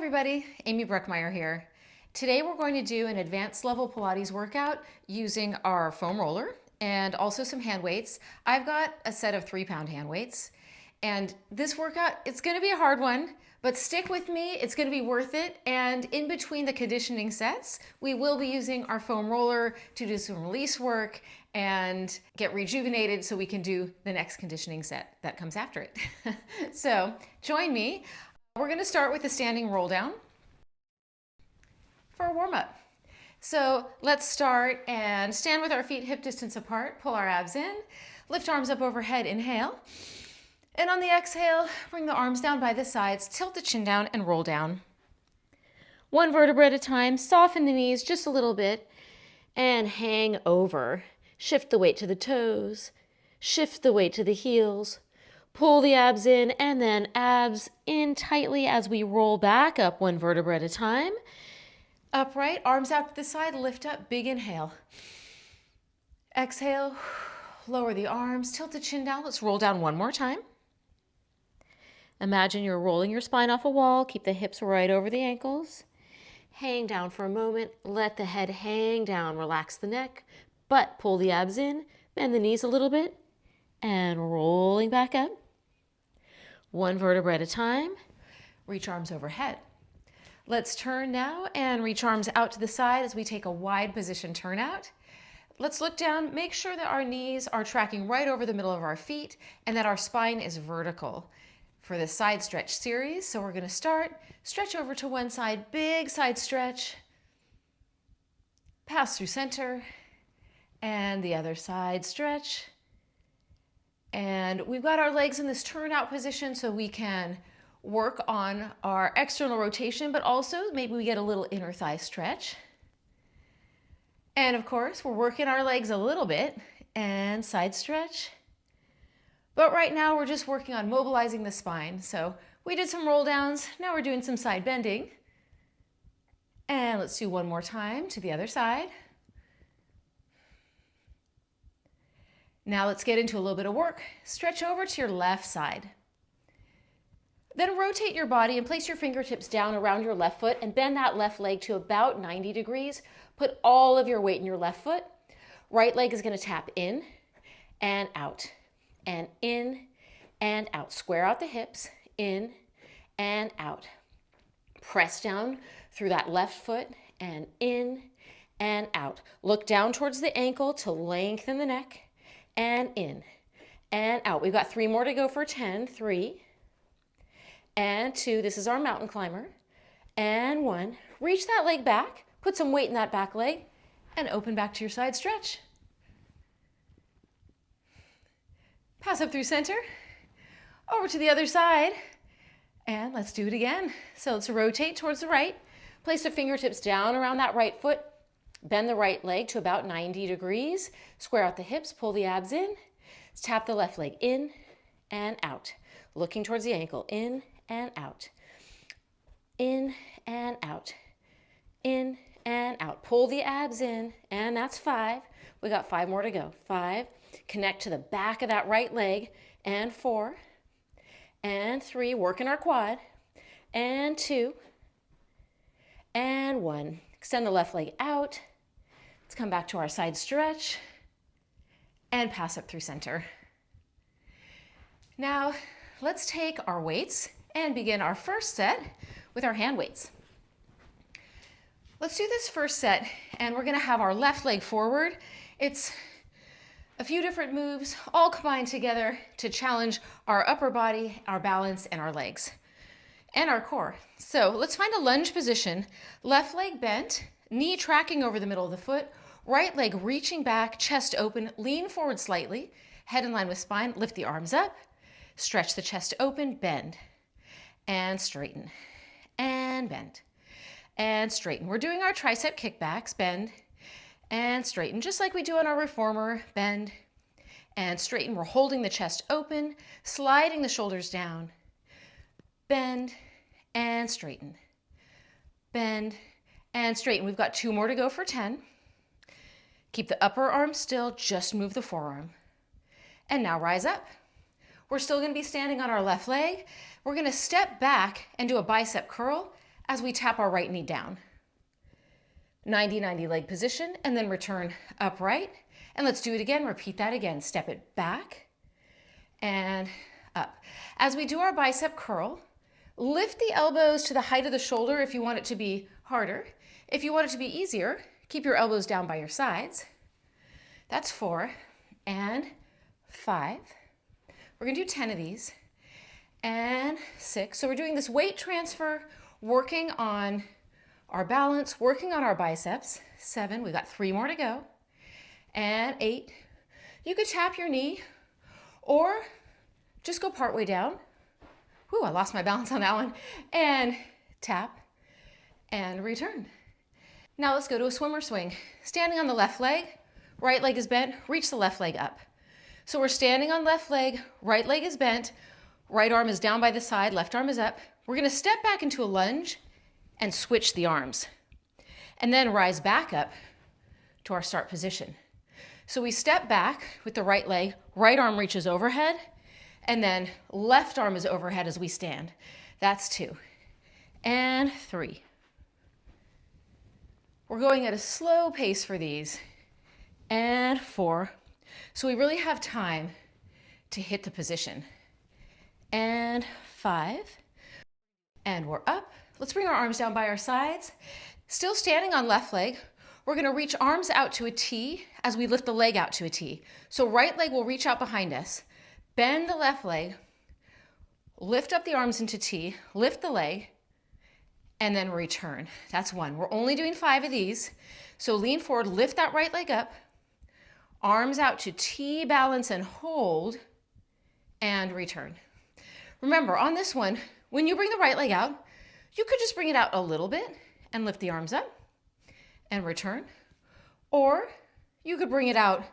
everybody, Amy Bruckmeyer here. Today we're going to do an advanced level Pilates workout using our foam roller and also some hand weights. I've got a set of 3-pound hand weights, and this workout, it's going to be a hard one, but stick with me, it's going to be worth it. And in between the conditioning sets, we will be using our foam roller to do some release work and get rejuvenated so we can do the next conditioning set that comes after it. So join me. We're going to start with the standing roll down for a warm up. So let's start and stand with our feet hip distance apart, pull our abs in, lift arms up overhead, inhale. And on the exhale, bring the arms down by the sides, tilt the chin down and roll down. One vertebra at a time, soften the knees just a little bit and hang over. Shift the weight to the toes, shift the weight to the heels. Pull the abs in and then abs in tightly as we roll back up one vertebra at a time. Upright, arms out to the side, lift up, big inhale. Exhale, lower the arms, tilt the chin down. Let's roll down one more time. Imagine you're rolling your spine off a wall. Keep the hips right over the ankles. Hang down for a moment. Let the head hang down. Relax the neck, but pull the abs in. Bend the knees a little bit and rolling back up. One vertebra at a time. Reach arms overhead. Let's turn now and reach arms out to the side as we take a wide position turnout. Let's look down, make sure that our knees are tracking right over the middle of our feet and that our spine is vertical for the side stretch series. So we're going to start, stretch over to one side, big side stretch, pass through center, and the other side stretch. And we've got our legs in this turnout position so we can work on our external rotation, but also maybe we get a little inner thigh stretch. And of course, we're working our legs a little bit and side stretch. But right now we're just working on mobilizing the spine. So we did some roll downs. Now we're doing some side bending. And let's do one more time to the other side. Now let's get into a little bit of work. Stretch over to your left side. Then rotate your body and place your fingertips down around your left foot and bend that left leg to about 90 degrees. Put all of your weight in your left foot. Right leg is going to tap in and out and in and out. Square out the hips, in and out. Press down through that left foot and in and out. Look down towards the ankle to lengthen the neck. And in and out. We've got 3 more to go for 10. 3 and 2. This is our mountain climber. And 1. Reach that leg back. Put some weight in that back leg and open back to your side stretch. Pass up through center. Over to the other side. And let's do it again. So let's rotate towards the right. Place the fingertips down around that right foot. Bend the right leg to about 90 degrees. Square out the hips, pull the abs in. Let's tap the left leg in and out. Looking towards the ankle, in and out. In and out. In and out. Pull the abs in, and that's 5. We got 5 more to go. 5. Connect to the back of that right leg, and 4. And 3. Working our quad. And 2. And 1. Extend the left leg out. Let's come back to our side stretch and pass up through center. Now, let's take our weights and begin our first set with our hand weights. Let's do this first set, and we're going to have our left leg forward. It's a few different moves all combined together to challenge our upper body, our balance, and our legs, and our core. So let's find a lunge position. Left leg bent, knee tracking over the middle of the foot, right leg reaching back, chest open, lean forward slightly, head in line with spine, lift the arms up, stretch the chest open, bend, and straighten, and bend, and straighten. We're doing our tricep kickbacks, bend, and straighten, just like we do on our reformer, bend, and straighten. We're holding the chest open, sliding the shoulders down, bend, and straighten, bend, and straighten. We've got 2 more to go for 10. Keep the upper arm still, just move the forearm. And now rise up. We're still going to be standing on our left leg. We're going to step back and do a bicep curl as we tap our right knee down. 90-90 leg position, and then return upright. And let's do it again. Repeat that again. Step it back and up. As we do our bicep curl, lift the elbows to the height of the shoulder if you want it to be harder. If you want it to be easier, keep your elbows down by your sides. That's 4 and 5. We're gonna do 10 of these, and 6. So we're doing this weight transfer, working on our balance, working on our biceps. 7, we've got 3 more to go. And 8, you could tap your knee or just go partway down. Whew, I lost my balance on that one. And tap and return. Now let's go to a swimmer swing. Standing on the left leg, right leg is bent, reach the left leg up. So we're standing on left leg, right leg is bent, right arm is down by the side, left arm is up. We're gonna step back into a lunge and switch the arms. And then rise back up to our start position. So we step back with the right leg, right arm reaches overhead, and then left arm is overhead as we stand. That's 2. And 3. We're going at a slow pace for these. And 4. So we really have time to hit the position. And 5. And we're up. Let's bring our arms down by our sides. Still standing on left leg. We're gonna reach arms out to a T as we lift the leg out to a T. So right leg will reach out behind us. Bend the left leg, lift up the arms into T, lift the leg, and then return. That's 1. We're only doing 5 of these. So lean forward, lift that right leg up, arms out to T, balance and hold, and return. Remember, on this one, when you bring the right leg out, you could just bring it out a little bit and lift the arms up and return. Or you could bring it out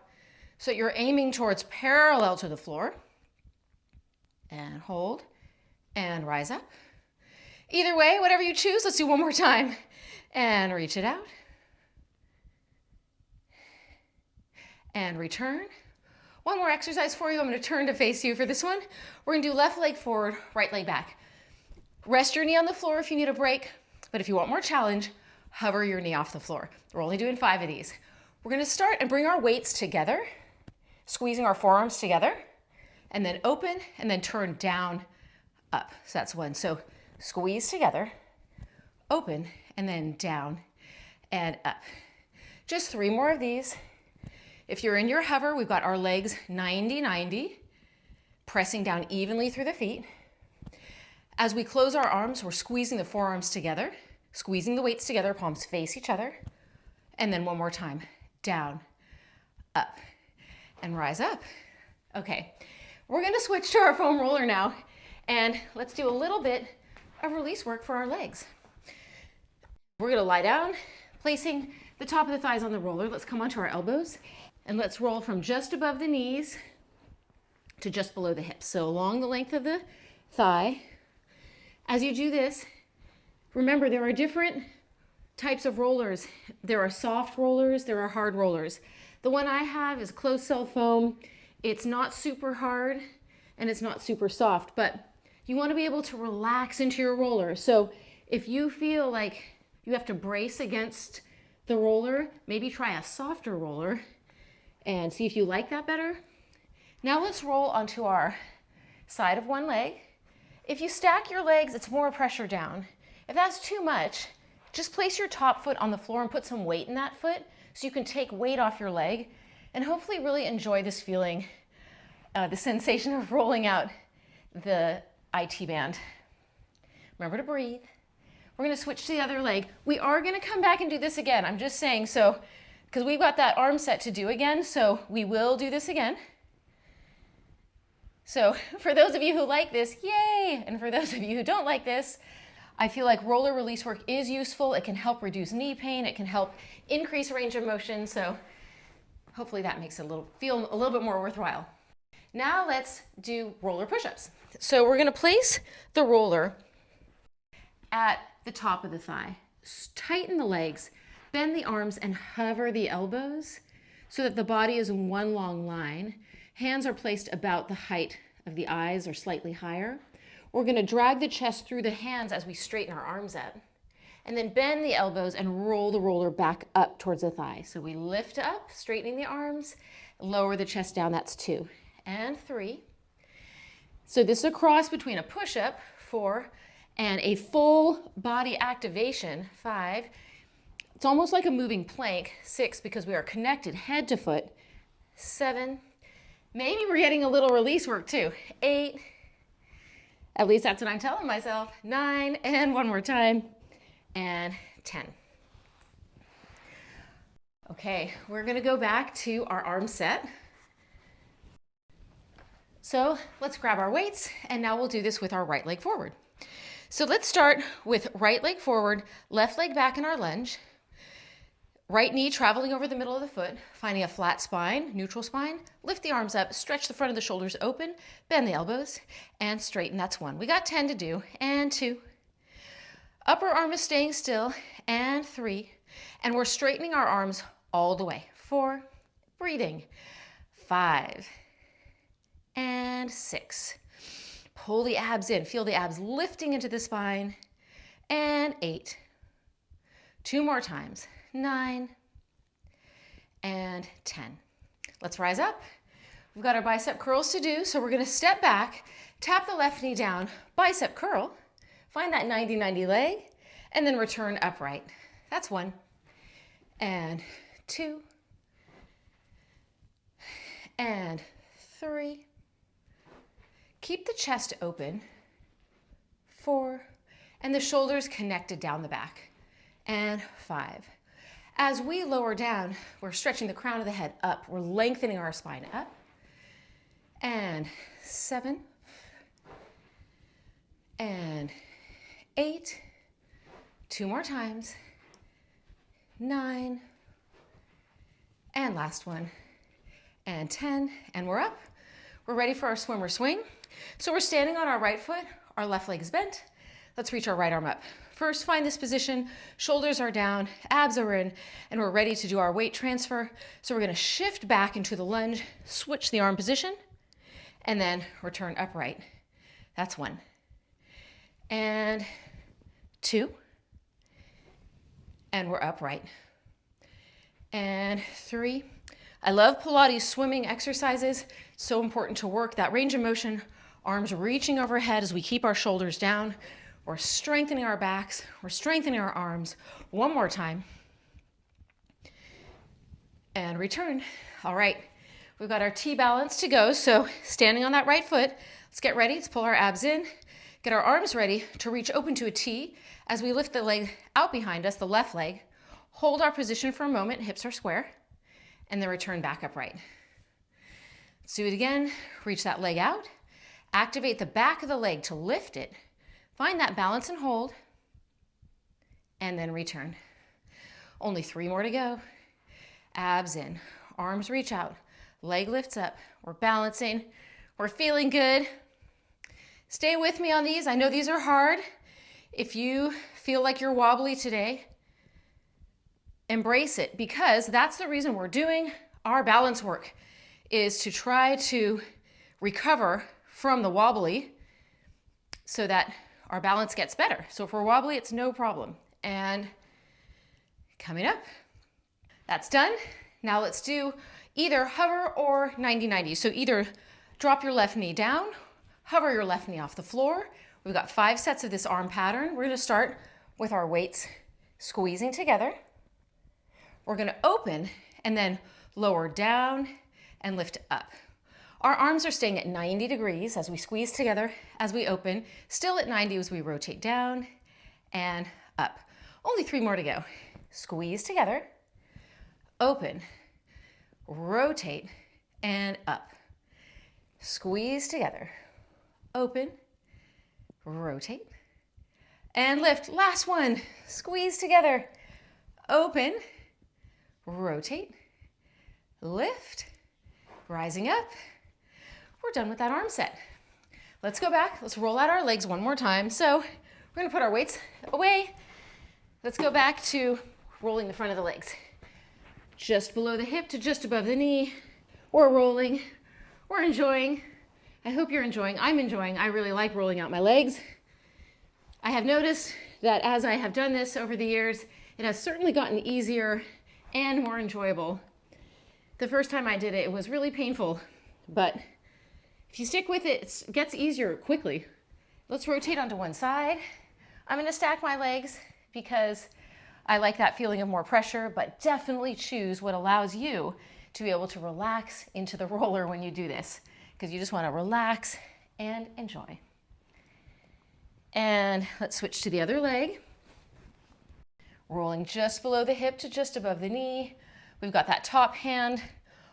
so that you're aiming towards parallel to the floor and hold and rise up. Either way, whatever you choose, let's do one more time and reach it out and return. One more exercise for you. I'm going to turn to face you for this one. We're going to do left leg forward, right leg back. Rest your knee on the floor if you need a break, but if you want more challenge, hover your knee off the floor. We're only doing 5 of these. We're going to start and bring our weights together, squeezing our forearms together, and then open, and then turn down, up. So that's 1. So squeeze together, open, and then down and up. Just 3 more of these. If you're in your hover, we've got our legs 90-90, pressing down evenly through the feet. As we close our arms, we're squeezing the forearms together, squeezing the weights together, palms face each other, and then one more time, down, up, and rise up. Okay, we're gonna switch to our foam roller now, and let's do a little bit of release work for our legs. We're gonna lie down, placing the top of the thighs on the roller. Let's come onto our elbows, and let's roll from just above the knees to just below the hips. So along the length of the thigh. As you do this, remember there are different types of rollers. There are soft rollers, there are hard rollers. The one I have is closed cell foam. It's not super hard and it's not super soft, but you want to be able to relax into your roller. So if you feel like you have to brace against the roller, maybe try a softer roller and see if you like that better. Now let's roll onto our side of one leg. If you stack your legs, it's more pressure down. If that's too much, just place your top foot on the floor and put some weight in that foot so you can take weight off your leg and hopefully really enjoy this feeling, the sensation of rolling out the IT band. Remember to breathe. We're gonna switch to the other leg. We are gonna come back and do this again. I'm just saying, so, because we've got that arm set to do again, so we will do this again. So for those of you who like this, yay! And for those of you who don't like this, I feel like roller release work is useful. It can help reduce knee pain. It can help increase range of motion. So hopefully that makes it feel a little bit more worthwhile. Now let's do roller push-ups. So we're gonna place the roller at the top of the thigh. Tighten the legs, bend the arms, and hover the elbows so that the body is in one long line. Hands are placed about the height of the eyes or slightly higher. We're gonna drag the chest through the hands as we straighten our arms up. and then bend the elbows and roll the roller back up towards the thigh. So we lift up, straightening the arms, lower the chest down, that's 2. And 3. So this is a cross between a push-up, 4, and a full body activation, 5. It's almost like a moving plank, 6, because we are connected head to foot, 7. Maybe we're getting a little release work too, 8. At least that's what I'm telling myself, 9, and one more time, and 10. Okay, we're gonna go back to our arm set. So let's grab our weights, and now we'll do this with our right leg forward. So let's start with right leg forward, left leg back in our lunge, right knee traveling over the middle of the foot, finding a flat spine, neutral spine, lift the arms up, stretch the front of the shoulders open, bend the elbows, and straighten, that's 1. We got 10 to do, and 2. Upper arm is staying still, and 3. And we're straightening our arms all the way, 4, breathing, 5, and 6. Pull the abs in, feel the abs lifting into the spine, and 8. 2 more times, 9, and 10. Let's rise up. We've got our bicep curls to do, so we're gonna step back, tap the left knee down, bicep curl, find that 90-90 leg, and then return upright. That's 1, and 2, and 3. Keep the chest open, 4, and the shoulders connected down the back, and 5. As we lower down, we're stretching the crown of the head up. We're lengthening our spine up, and 7, and 8. 2 more times, 9, and last one, and 10, and we're up. We're ready for our swimmer swing. So we're standing on our right foot, our left leg is bent. Let's reach our right arm up. First, find this position, shoulders are down, abs are in, and we're ready to do our weight transfer. So we're gonna shift back into the lunge, switch the arm position, and then return upright. That's 1, and 2, and we're upright, and 3. I love Pilates swimming exercises. It's so important to work that range of motion, arms reaching overhead as we keep our shoulders down. We're strengthening our backs, we're strengthening our arms. 1 more time, and return. All right, we've got our T-balance to go, so standing on that right foot, let's get ready. Let's pull our abs in, get our arms ready to reach open to a T as we lift the leg out behind us, the left leg. Hold our position for a moment, hips are square, and then return back upright. Let's do it again. Reach that leg out, activate the back of the leg to lift it, find that balance and hold, and then return. Only 3 more to go. Abs in, arms reach out, leg lifts up. We're balancing, we're feeling good. Stay with me on these. I know these are hard. If you feel like you're wobbly today, embrace it, because that's the reason we're doing our balance work, is to try to recover from the wobbly so that our balance gets better. So if we're wobbly, it's no problem. And coming up, that's done. Now let's do either hover or 90-90. So either drop your left knee down, hover your left knee off the floor. We've got 5 sets of this arm pattern. We're gonna start with our weights squeezing together. We're gonna open and then lower down and lift up. Our arms are staying at 90 degrees as we squeeze together, as we open, still at 90 as we rotate down and up. Only 3 more to go. Squeeze together, open, rotate, and up. Squeeze together, open, rotate, and lift. Last one, squeeze together, open, rotate, lift, rising up. We're done with that arm set. Let's go back. Let's roll out our legs one more time. So we're gonna put our weights away. Let's go back to rolling the front of the legs. Just below the hip to just above the knee. We're rolling, we're enjoying. I hope you're enjoying. I'm enjoying. I really like rolling out my legs. I have noticed that as I have done this over the years, it has certainly gotten easier and more enjoyable. The first time I did it, it was really painful, but if you stick with it, it gets easier quickly. Let's rotate onto one side. I'm going to stack my legs because I like that feeling of more pressure, but definitely choose what allows you to be able to relax into the roller when you do this, because you just want to relax and enjoy. And let's switch to the other leg. Rolling just below the hip to just above the knee. We've got that top hand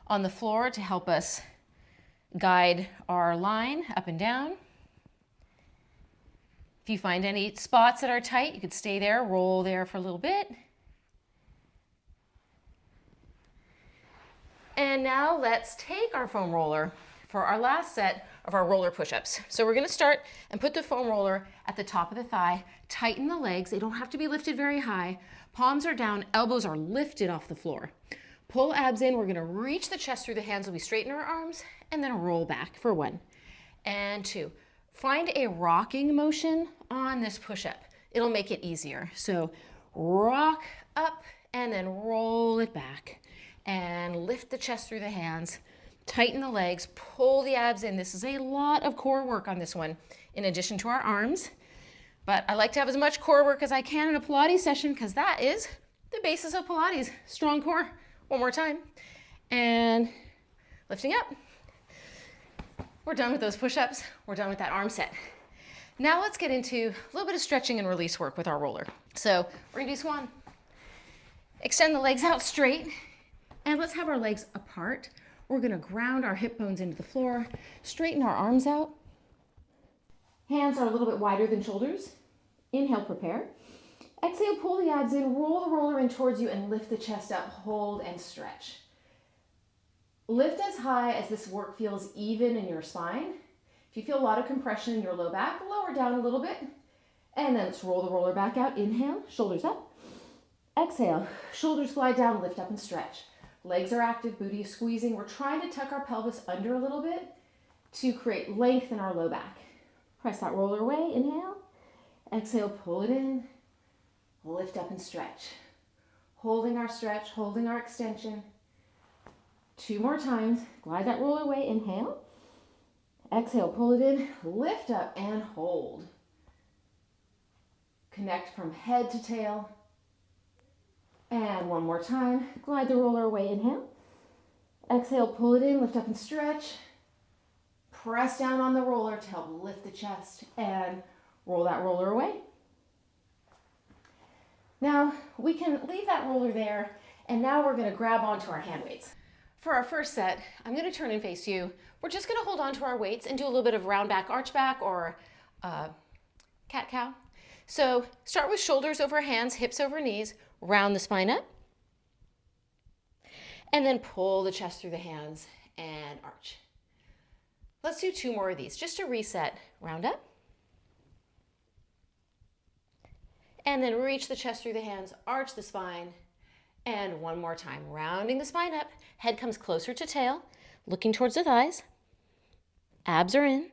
on the floor to help us guide our line up and down. If you find any spots that are tight, you could stay there, roll there for a little bit. And now let's take our foam roller for our last set of our roller push-ups. So we're going to start and put the foam roller at the top of the thigh, tighten the legs. They don't have to be lifted very high. Palms are down, elbows are lifted off the floor. Pull abs in. We're going to reach the chest through the hands as we straighten our arms and then roll back for 1 and 2. Find a rocking motion on this push-up. It'll make it easier. So rock up and then roll it back and lift the chest through the hands. Tighten the legs, pull the abs in. This is a lot of core work on this one, in addition to our arms. But I like to have as much core work as I can in a Pilates session because that is the basis of Pilates. Strong core. One more time. And lifting up. We're done with those push-ups. We're done with that arm set. Now let's get into a little bit of stretching and release work with our roller. So we're gonna do Swan. Extend the legs out straight, and let's have our legs apart. We're gonna ground our hip bones into the floor, straighten our arms out. Hands are a little bit wider than shoulders. Inhale, prepare. Exhale, pull the abs in, roll the roller in towards you, and lift the chest up, hold and stretch. Lift as high as this work feels even in your spine. If you feel a lot of compression in your low back, lower down a little bit. And then let's roll the roller back out. Inhale, shoulders up. Exhale, shoulders glide down, lift up and stretch. Legs are active, booty is squeezing. We're trying to tuck our pelvis under a little bit to create length in our low back. Press that roller away, inhale. Exhale, pull it in. Lift up and stretch. Holding our stretch, holding our extension. 2 more times. Glide that roller away. Inhale. Exhale, pull it in. Lift up and hold. Connect from head to tail. And 1 more time. Glide the roller away. Inhale. Exhale, pull it in. Lift up and stretch. Press down on the roller to help lift the chest and roll that roller away. Now, we can leave that roller there, and now we're going to grab onto our hand weights. For our first set, I'm going to turn and face you. We're just going to hold on to our weights and do a little bit of round back, arch back, or cat-cow. So start with shoulders over hands, hips over knees, round the spine up, and then pull the chest through the hands and arch. Let's do 2 more of these, just to reset. Round up, and then reach the chest through the hands, arch the spine, and 1 more time. Rounding the spine up, head comes closer to tail, looking towards the thighs, abs are in,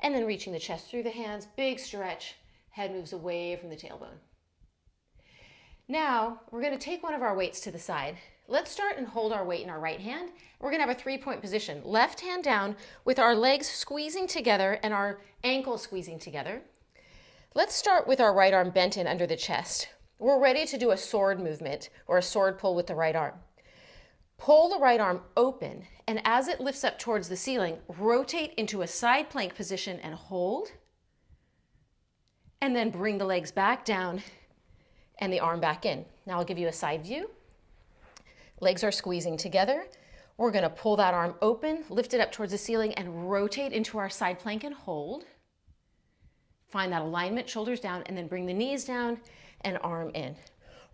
and then reaching the chest through the hands, big stretch, head moves away from the tailbone. Now, we're going to take one of our weights to the side. Let's start and hold our weight in our right hand. We're going to have a 3-point position. Left hand down with our legs squeezing together and our ankles squeezing together. Let's start with our right arm bent in under the chest. We're ready to do a sword movement or a sword pull with the right arm. Pull the right arm open, and as it lifts up towards the ceiling, rotate into a side plank position and hold. And then bring the legs back down and the arm back in. Now I'll give you a side view. Legs are squeezing together. We're going to pull that arm open, lift it up towards the ceiling, and rotate into our side plank and hold. Find that alignment, shoulders down, and then bring the knees down and arm in.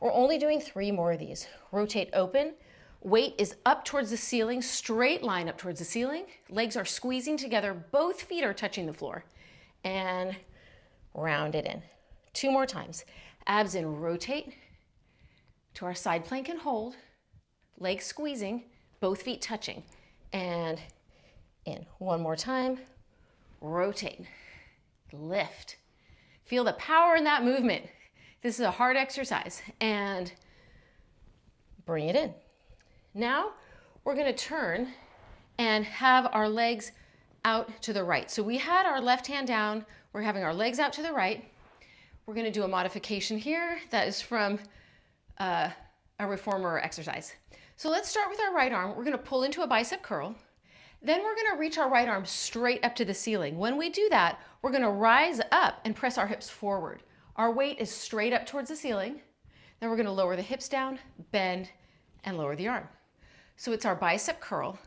We're only doing 3 more of these. Rotate open. Weight is up towards the ceiling, straight line up towards the ceiling. Legs are squeezing together. Both feet are touching the floor. And round it in. 2 more times. Abs in, rotate to our side plank and hold. Legs squeezing, both feet touching. And in. 1 more time. Rotate. Lift. Feel the power in that movement. This is a hard exercise, and bring it in. Now we're going to turn and have our legs out to the right. So we had our left hand down. We're having our legs out to the right. We're going to do a modification here that is from a reformer exercise. So let's start with our right arm. We're going to pull into a bicep curl. Then we're going to reach our right arm straight up to the ceiling. When we do that, we're going to rise up and press our hips forward. Our weight is straight up towards the ceiling. Then we're going to lower the hips down, bend, and lower the arm. So it's our bicep curl.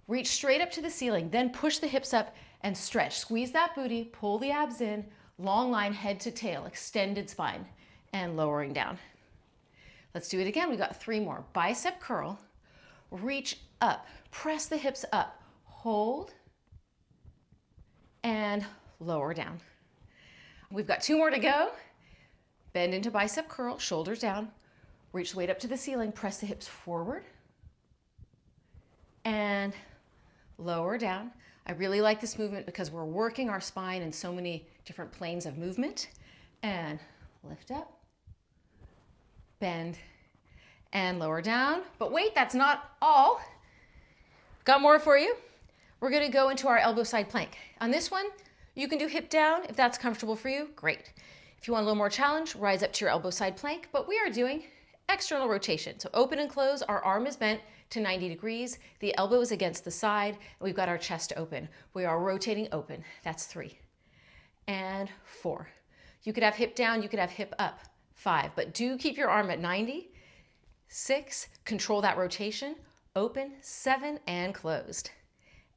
Reach straight up to the ceiling, then push the hips up and stretch. Squeeze that booty, pull the abs in, long line head to tail, extended spine, and lowering down. Let's do it again. We got 3 more. Bicep curl, reach up, press the hips up, hold, and lower down. We've got 2 more to go. Bend into bicep curl, shoulders down, reach the weight up to the ceiling, press the hips forward, and lower down. I really like this movement because we're working our spine in so many different planes of movement. And lift up, bend, and lower down. But wait, that's not all. Got more for you. We're going to go into our elbow side plank. On this one, you can do hip down if that's comfortable for you. Great. If you want a little more challenge, rise up to your elbow side plank. But we are doing external rotation. So open and close, our arm is bent to 90 degrees. The elbow is against the side. And we've got our chest open. We are rotating open. That's 3 and 4. You could have hip down, you could have hip up. 5, but do keep your arm at 90. 6, control that rotation. Open. 7 and closed.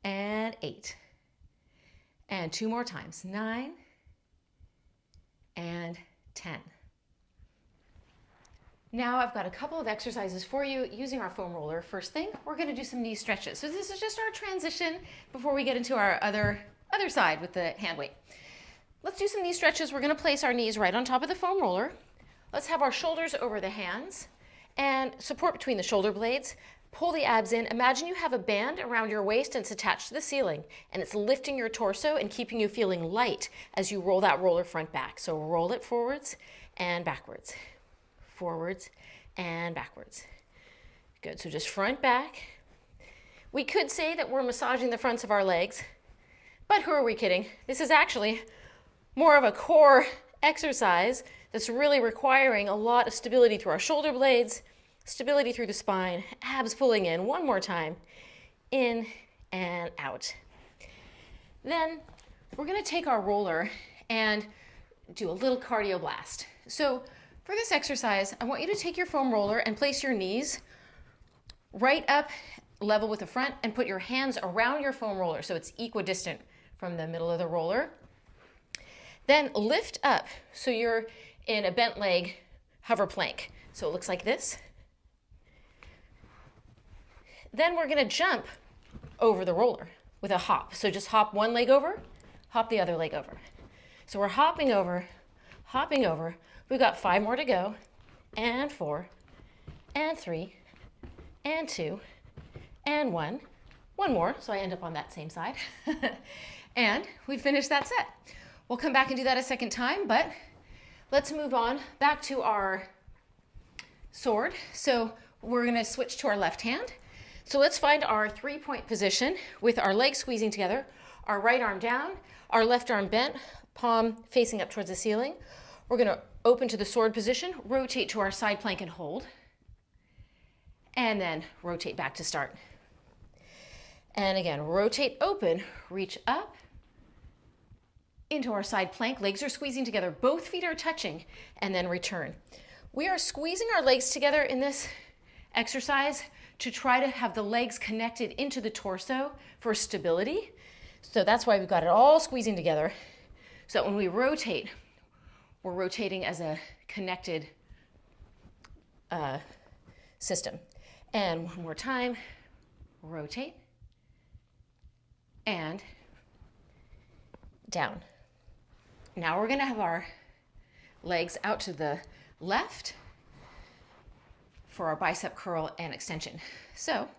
And 8. And 2 more times. 9 and 10. Now I've got a couple of exercises for you using our foam roller. First thing, we're going to do some knee stretches. So this is just our transition before we get into our other side with the hand weight. Let's do some knee stretches. We're going to place our knees right on top of the foam roller. Let's have our shoulders over the hands and support between the shoulder blades. Pull the abs in. Imagine you have a band around your waist and it's attached to the ceiling and it's lifting your torso and keeping you feeling light as you roll that roller front back. So roll it forwards and backwards. Forwards and backwards. Good, so just front, back. We could say that we're massaging the fronts of our legs, but who are we kidding? This is actually more of a core exercise that's really requiring a lot of stability through our shoulder blades, stability through the spine, abs pulling in. One more time, in and out. Then we're gonna take our roller and do a little cardio blast. So for this exercise, I want you to take your foam roller and place your knees right up level with the front and put your hands around your foam roller so it's equidistant from the middle of the roller. Then lift up so you're in a bent leg hover plank. So it looks like this. Then we're going to jump over the roller with a hop. So just hop one leg over, hop the other leg over. So we're hopping over, hopping over. We've got 5 more to go, and 4, and 3, and 2, and 1. One more, so I end up on that same side. And we finished that set. We'll come back and do that a second time, but let's move on back to our sword. So we're gonna switch to our left hand. So let's find our 3-point position with our legs squeezing together, our right arm down, our left arm bent, palm facing up towards the ceiling. We're gonna open to the sword position, rotate to our side plank and hold, and then rotate back to start. And again, rotate open, reach up into our side plank. Legs are squeezing together, both feet are touching, and then return. We are squeezing our legs together in this exercise to try to have the legs connected into the torso for stability. So that's why we've got it all squeezing together, so that when we rotate, we're rotating as a connected system. And one more time, rotate, and down. Now we're gonna have our legs out to the left for our bicep curl and extension. So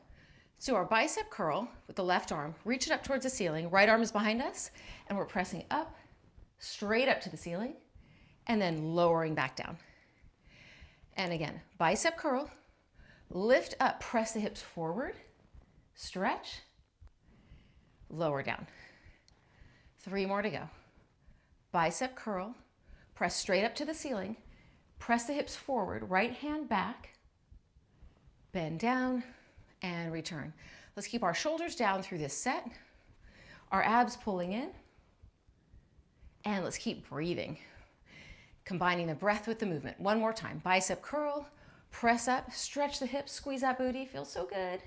let's do our bicep curl with the left arm, reach it up towards the ceiling, right arm is behind us, and we're pressing up straight up to the ceiling, and then lowering back down. And again, bicep curl, lift up, press the hips forward, stretch, lower down. 3 more to go. Bicep curl, press straight up to the ceiling, press the hips forward, right hand back, bend down, and return. Let's keep our shoulders down through this set, our abs pulling in, and let's keep breathing, combining the breath with the movement. One more time, bicep curl, press up, stretch the hips, squeeze that booty, feels so good,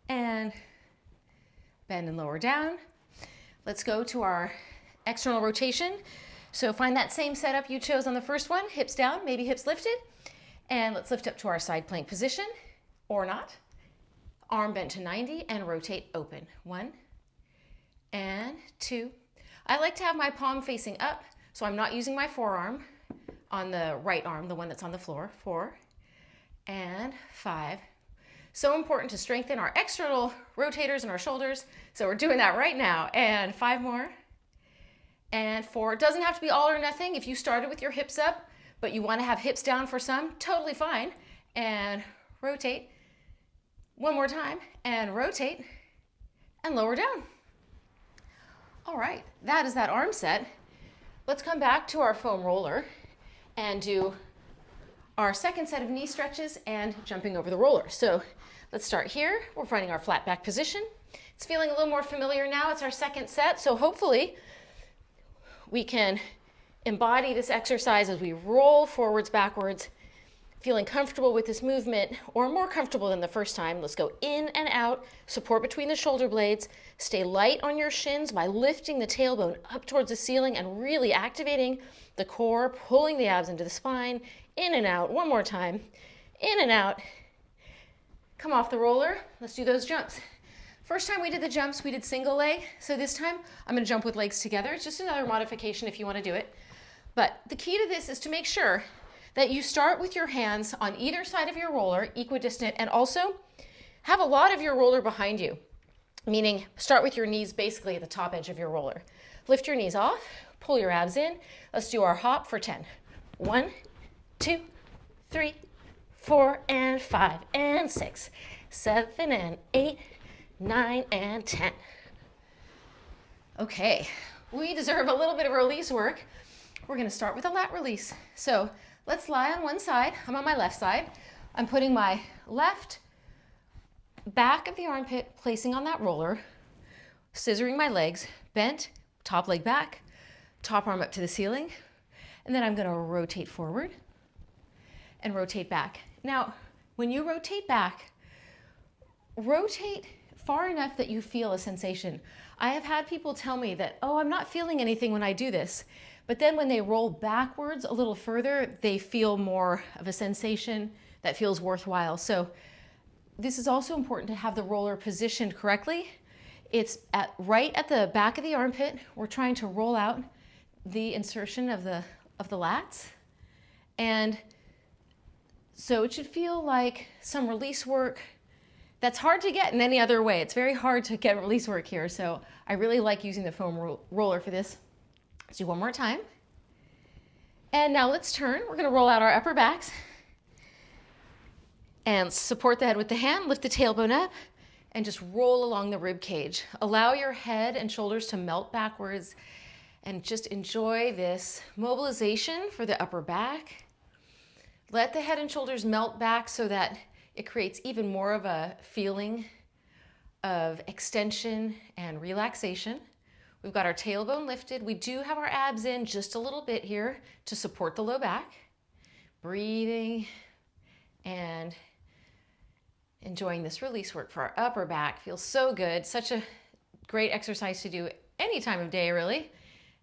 and bend and lower down. Let's go to our external rotation. So find that same setup you chose on the first one, hips down, maybe hips lifted, and let's lift up to our side plank position, or not. Arm bent to 90 and rotate open. 1 and 2. I like to have my palm facing up, so I'm not using my forearm on the right arm, the one that's on the floor. 4 and 5. So important to strengthen our external rotators and our shoulders. So we're doing that right now. And 5 more. And 4. It doesn't have to be all or nothing. If you started with your hips up, but you want to have hips down for some, totally fine. And rotate. 1 more time. And rotate. And lower down. All right, that is that arm set. Let's come back to our foam roller and do our second set of knee stretches and jumping over the roller. So let's start here. We're finding our flat back position. It's feeling a little more familiar now. It's our second set, so hopefully we can embody this exercise as we roll forwards, backwards, feeling comfortable with this movement, or more comfortable than the first time. Let's go in and out, support between the shoulder blades, stay light on your shins by lifting the tailbone up towards the ceiling and really activating the core, pulling the abs into the spine, in and out. 1 more time, in and out. Come off the roller, let's do those jumps. First time we did the jumps, we did single leg, so this time I'm gonna jump with legs together. It's just another modification if you wanna do it. But the key to this is to make sure that you start with your hands on either side of your roller, equidistant, and also have a lot of your roller behind you, meaning start with your knees basically at the top edge of your roller. Lift your knees off, pull your abs in. Let's do our hop for 10. 1, 2, 3, 4, and 5, and 6, 7, and 8, 9, and 10. Okay, we deserve a little bit of release work. We're gonna start with a lat release. So let's lie on one side. I'm on my left side. I'm putting my left back of the armpit, placing on that roller, scissoring my legs, bent, top leg back, top arm up to the ceiling, and then I'm gonna rotate forward and rotate back. Now, when you rotate back, rotate far enough that you feel a sensation. I have had people tell me that, oh, I'm not feeling anything when I do this. But then when they roll backwards a little further, they feel more of a sensation that feels worthwhile. So this is also important to have the roller positioned correctly. It's right at the back of the armpit. We're trying to roll out the insertion of the lats. And so it should feel like some release work that's hard to get in any other way. It's very hard to get release work here. So I really like using the foam roller for this. Let's do 1 more time. And now let's turn. We're gonna roll out our upper backs and support the head with the hand, lift the tailbone up, and just roll along the rib cage. Allow your head and shoulders to melt backwards and just enjoy this mobilization for the upper back. Let the head and shoulders melt back so that it creates even more of a feeling of extension and relaxation. We've got our tailbone lifted. We do have our abs in just a little bit here to support the low back. Breathing and enjoying this release work for our upper back. Feels so good. Such a great exercise to do any time of day, really.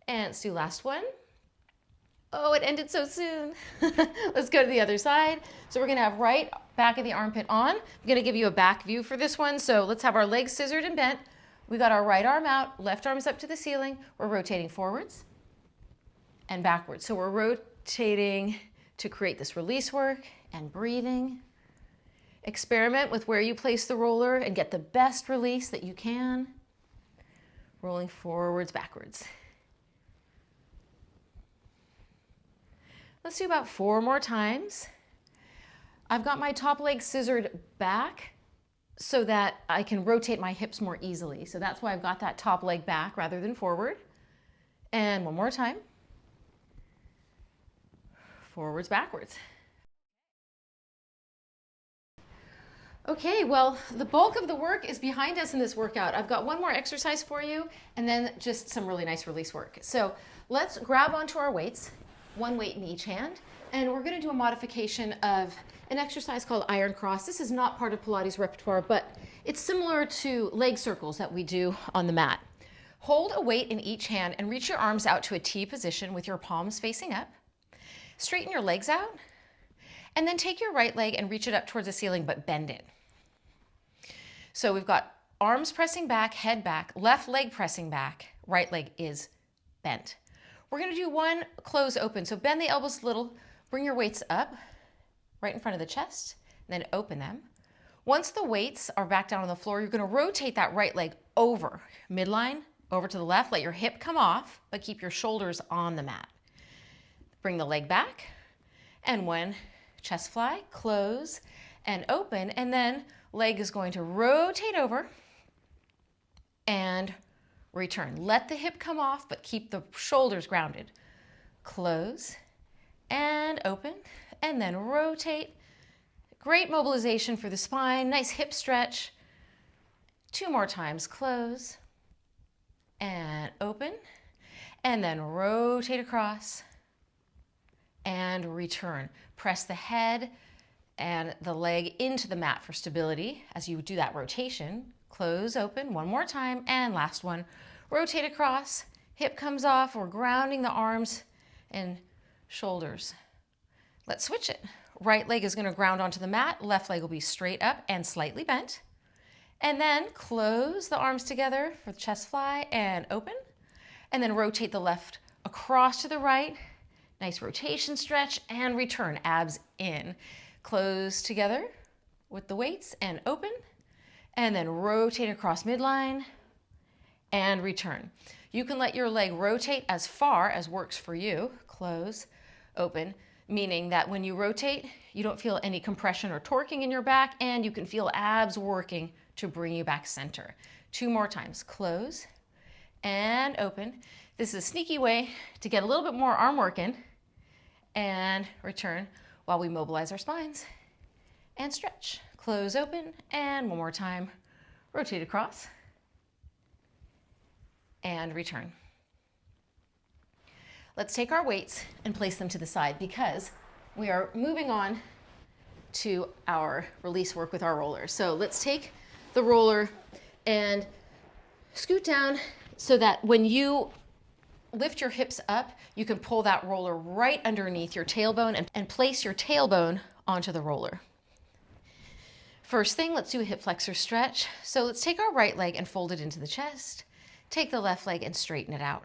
And let's do last one. Oh, it ended so soon. Let's go to the other side. So we're gonna have right back of the armpit on. I'm gonna give you a back view for this one. So let's have our legs scissored and bent. We got our right arm out, left arm's up to the ceiling. We're rotating forwards and backwards. So we're rotating to create this release work and breathing. Experiment with where you place the roller and get the best release that you can. Rolling forwards, backwards. Let's do about 4 more times. I've got my top leg scissored back so that I can rotate my hips more easily. So that's why I've got that top leg back rather than forward. And one more time. Forwards, backwards. Okay, well, the bulk of the work is behind us in this workout. I've got one more exercise for you and then just some really nice release work. So let's grab onto our weights, one weight in each hand, and we're gonna do a modification of an exercise called iron cross. This is not part of Pilates repertoire, but it's similar to leg circles that we do on the mat. Hold a weight in each hand and reach your arms out to a T position with your palms facing up. Straighten your legs out, and then take your right leg and reach it up towards the ceiling, but bend it. So we've got arms pressing back, head back, left leg pressing back, right leg is bent. We're gonna do one close open. So bend the elbows a little, bring your weights up right in front of the chest, and then open them. Once the weights are back down on the floor, you're gonna rotate that right leg over, midline, over to the left, let your hip come off, but keep your shoulders on the mat. Bring the leg back, and one chest fly, close and open, and then leg is going to rotate over and return. Let the hip come off, but keep the shoulders grounded. Close and open, and then rotate. Great mobilization for the spine, nice hip stretch. 2 more times, close and open, and then rotate across and return. Press the head and the leg into the mat for stability as you do that rotation. Close, open, one more time, and last one. Rotate across, hip comes off, we're grounding the arms and shoulders. Let's switch it. Right leg is gonna ground onto the mat, left leg will be straight up and slightly bent. And then close the arms together for the chest fly and open. And then rotate the left across to the right. Nice rotation stretch and return, abs in. Close together with the weights and open. And then rotate across midline and return. You can let your leg rotate as far as works for you. Close, open, meaning that when you rotate, you don't feel any compression or torquing in your back, and you can feel abs working to bring you back center. 2 more times. Close and open. This is a sneaky way to get a little bit more arm work in, and return while we mobilize our spines and stretch. Close, open, and one more time. Rotate across and return. Let's take our weights and place them to the side because we are moving on to our release work with our roller. So let's take the roller and scoot down so that when you lift your hips up, you can pull that roller right underneath your tailbone and place your tailbone onto the roller. First thing, let's do a hip flexor stretch. So let's take our right leg and fold it into the chest. Take the left leg and straighten it out.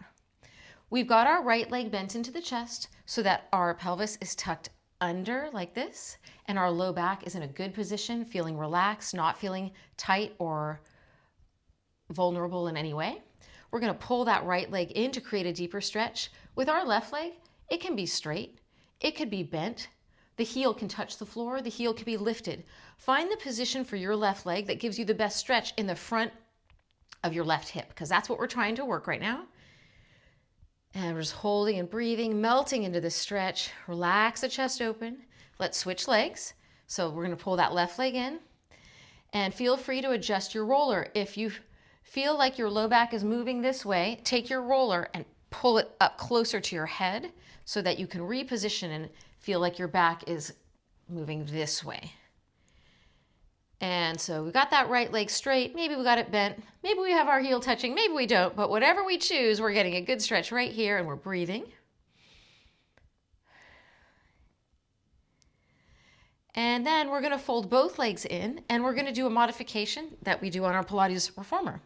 We've got our right leg bent into the chest so that our pelvis is tucked under like this, and our low back is in a good position, feeling relaxed, not feeling tight or vulnerable in any way. We're gonna pull that right leg in to create a deeper stretch. With our left leg, it can be straight, it could be bent, the heel can touch the floor, the heel can be lifted. Find the position for your left leg that gives you the best stretch in the front of your left hip, because that's what we're trying to work right now. And we're just holding and breathing, melting into this stretch. Relax the chest open. Let's switch legs. So we're gonna pull that left leg in, and feel free to adjust your roller. If you feel like your low back is moving this way, take your roller and pull it up closer to your head so that you can reposition and feel like your back is moving this way. And so we got that right leg straight, maybe we got it bent, maybe we have our heel touching, maybe we don't, but whatever we choose, we're getting a good stretch right here and we're breathing. And then we're gonna fold both legs in and we're gonna do a modification that we do on our Pilates reformer.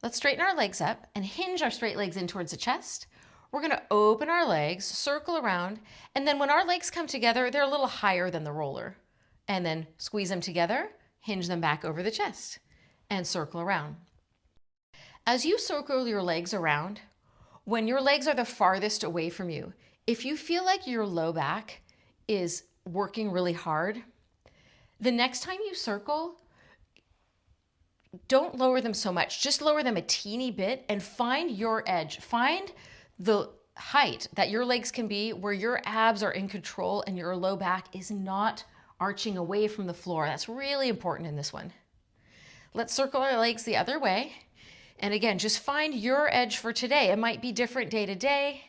Let's straighten our legs up and hinge our straight legs in towards the chest. We're gonna open our legs, circle around, and then when our legs come together, they're a little higher than the roller. And then squeeze them together, hinge them back over the chest, and circle around. As you circle your legs around, when your legs are the farthest away from you, If you feel like your low back is working really hard, the next time you circle, don't lower them so much. Just lower them a teeny bit and find your edge. Find the height that your legs can be where your abs are in control and your low back is not arching away from the floor. That's really important in this one. Let's circle our legs the other way. And again, just find your edge for today. It might be different day to day,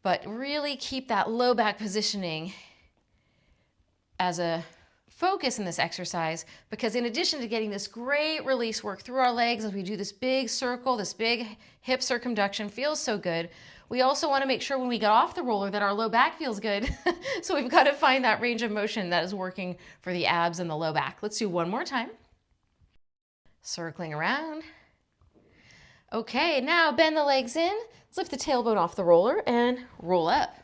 but really keep that low back positioning as a focus in this exercise, because in addition to getting this great release work through our legs as we do this big circle, this big hip circumduction feels so good, we also want to make sure when we get off the roller that our low back feels good. So we've got to find that range of motion that is working for the abs and the low back. Let's do one more time. Circling around. Okay, now bend the legs in. Let's lift the tailbone off the roller and roll up.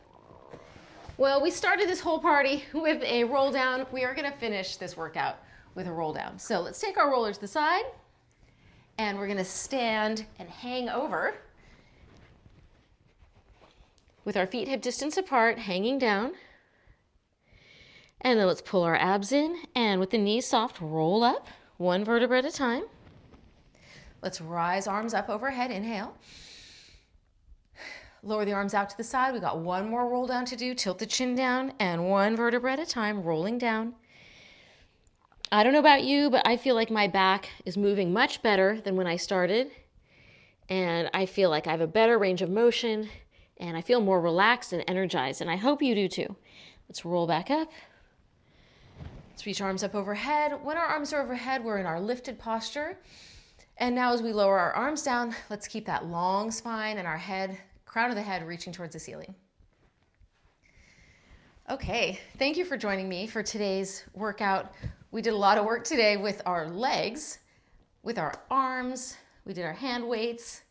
Well, we started this whole party with a roll down. We are going to finish this workout with a roll down. So let's take our roller to the side and we're going to stand and hang over with our feet hip distance apart, hanging down. And then let's pull our abs in and with the knees soft, roll up one vertebra at a time. Let's rise arms up overhead, inhale. Lower the arms out to the side. We got one more roll down to do. Tilt the chin down and one vertebra at a time, rolling down. I don't know about you, but I feel like my back is moving much better than when I started. And I feel like I have a better range of motion and I feel more relaxed and energized. And I hope you do too. Let's roll back up. Let's reach arms up overhead. When our arms are overhead, we're in our lifted posture. And now as we lower our arms down, let's keep that long spine and our head, crown of the head reaching towards the ceiling. Okay, thank you for joining me for today's workout. We did a lot of work today with our legs, with our arms, we did our hand weights,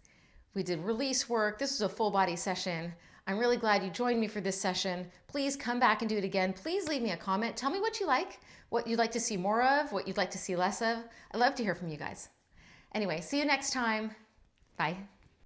we did release work. This was a full body session. I'm really glad you joined me for this session. Please come back and do it again. Please leave me a comment. Tell me what you like, what you'd like to see more of, what you'd like to see less of. I'd love to hear from you guys. Anyway, see you next time. Bye.